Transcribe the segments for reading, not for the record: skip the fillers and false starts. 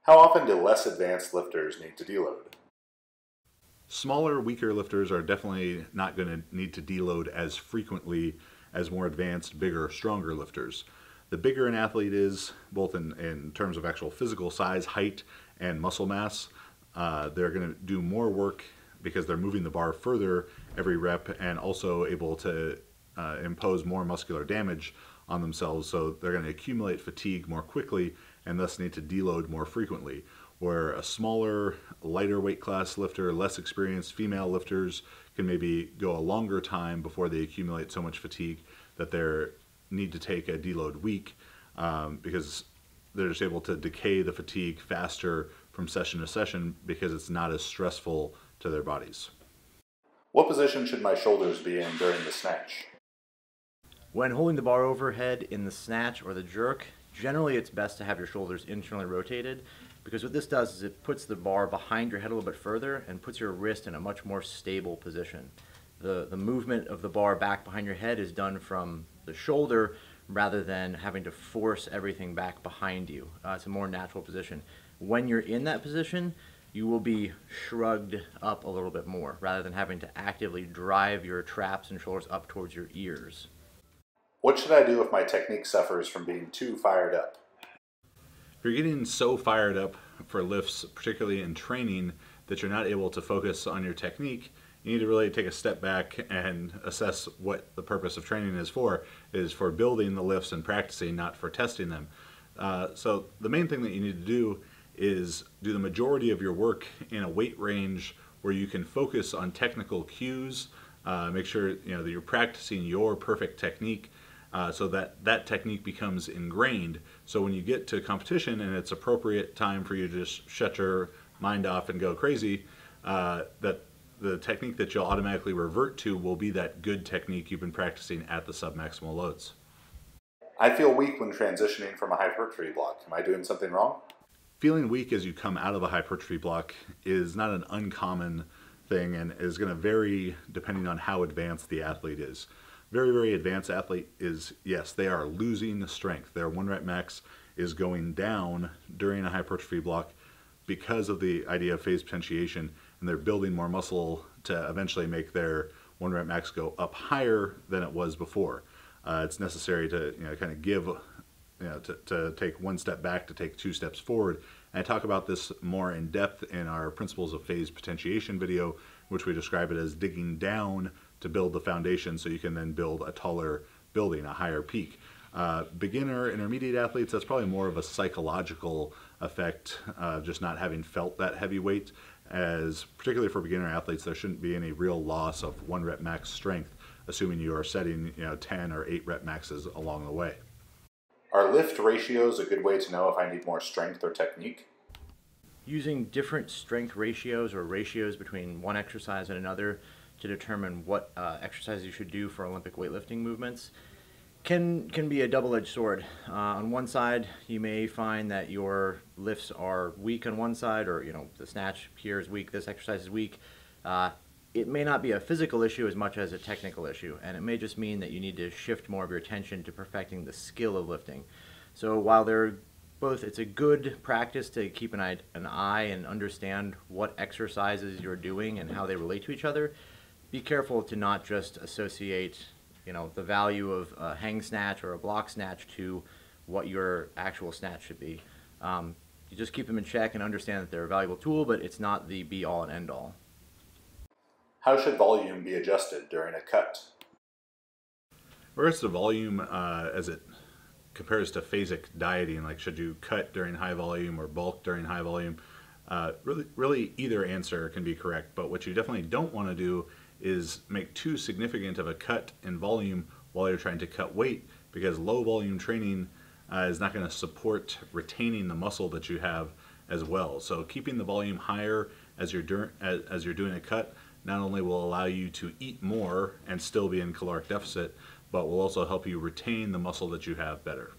How often do less advanced lifters need to deload? Smaller, weaker lifters are definitely not going to need to deload as frequently as more advanced, bigger, stronger lifters. The bigger an athlete is, both in terms of actual physical size, height, and muscle mass, they're going to do more work because they're moving the bar further every rep and also able to impose more muscular damage on themselves. So they're going to accumulate fatigue more quickly and thus need to deload more frequently. Where a smaller, lighter weight class lifter, less experienced female lifters can maybe go a longer time before they accumulate so much fatigue that they need to take a deload week because they're just able to decay the fatigue faster from session to session because it's not as stressful to their bodies. What position should my shoulders be in during the snatch? When holding the bar overhead in the snatch or the jerk, generally it's best to have your shoulders internally rotated, because what this does is it puts the bar behind your head a little bit further and puts your wrist in a much more stable position. The movement of the bar back behind your head is done from the shoulder rather than having to force everything back behind you. It's a more natural position. When you're in that position, you will be shrugged up a little bit more rather than having to actively drive your traps and shoulders up towards your ears. What should I do if my technique suffers from being too fired up? If you're getting so fired up for lifts, particularly in training, that you're not able to focus on your technique, you need to really take a step back and assess what the purpose of training is for building the lifts and practicing, not for testing them. So the main thing that you need to do is do the majority of your work in a weight range where you can focus on technical cues, make sure that you're practicing your perfect technique, so that technique becomes ingrained. So when you get to competition and it's appropriate time for you to just shut your mind off and go crazy, that the technique that you'll automatically revert to will be that good technique you've been practicing at the submaximal loads. I feel weak when transitioning from a hypertrophy block. Am I doing something wrong? Feeling weak as you come out of a hypertrophy block is not an uncommon thing and is going to vary depending on how advanced the athlete is. Very, very advanced athlete is, yes, they are losing the strength. Their 1 rep max is going down during a hypertrophy block because of the idea of phase potentiation, and they're building more muscle to eventually make their 1 rep max go up higher than it was before. It's necessary to kind of give, to take 1 step back to take 2 steps forward. And I talk about this more in depth in our principles of phase potentiation video, which we describe it as digging down to build the foundation so you can then build a taller building, a higher peak. Beginner, intermediate athletes, that's probably more of a psychological effect, just not having felt that heavy weight. As particularly for beginner athletes, there shouldn't be any real loss of 1 rep max strength, assuming you are setting 10 or 8 rep maxes along the way. Are lift ratios a good way to know if I need more strength or technique? Using different strength ratios or ratios between one exercise and another to determine what exercises you should do for Olympic weightlifting movements can be a double-edged sword. On one side, you may find that your lifts are weak on one side, or the snatch here is weak, this exercise is weak. It may not be a physical issue as much as a technical issue, and it may just mean that you need to shift more of your attention to perfecting the skill of lifting. So while it's a good practice to keep an eye and understand what exercises you're doing and how they relate to each other, be careful to not just associate the value of a hang snatch or a block snatch to what your actual snatch should be. You just keep them in check and understand that they're a valuable tool, but it's not the be-all and end-all. How should volume be adjusted during a cut? Regards to volume, as it compares to phasic dieting, like should you cut during high volume or bulk during high volume, really either answer can be correct, but what you definitely don't want to do is make too significant of a cut in volume while you're trying to cut weight, because low volume training is not going to support retaining the muscle that you have as well. So keeping the volume higher as you're doing a cut not only will allow you to eat more and still be in caloric deficit, but will also help you retain the muscle that you have better.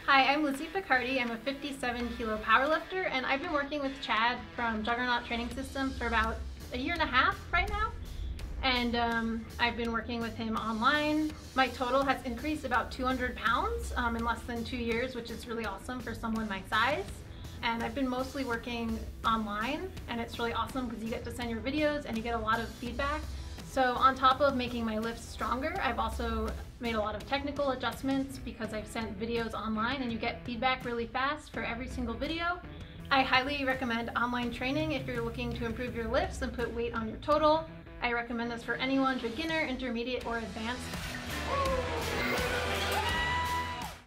Hi, I'm Lizzie Picardi. I'm a 57 kilo powerlifter, and I've been working with Chad from Juggernaut Training System for about 1.5 years right now. And I've been working with him online. My total has increased about 200 pounds in less than 2 years, which is really awesome for someone my size. and I've been mostly working online, and it's really awesome because you get to send your videos and you get a lot of feedback. So on top of making my lifts stronger, I've also made a lot of technical adjustments because I've sent videos online and you get feedback really fast for every single video. I highly recommend online training if you're looking to improve your lifts and put weight on your total. I recommend this for anyone, beginner, intermediate, or advanced.